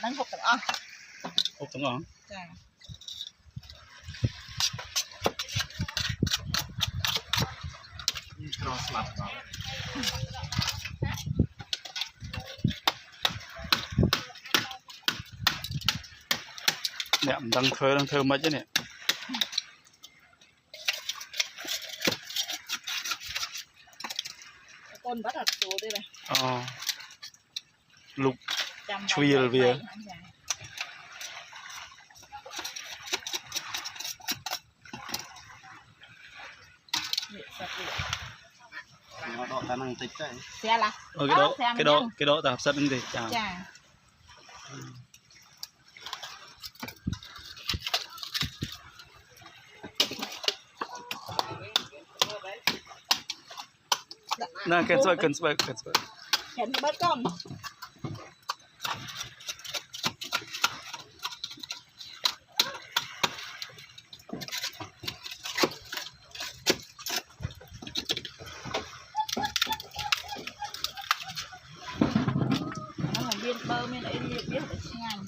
nắng hộp từng on hộp từng on cross mặt đó nè đang thơ mấy chứ nè con bắt được đồ đây này lục chui về nó độ ta năng tích đấy xe là cái độ ta hấp dẫn gì chào nè cần sợi bớt con viên bơ mới lại biết được nhanh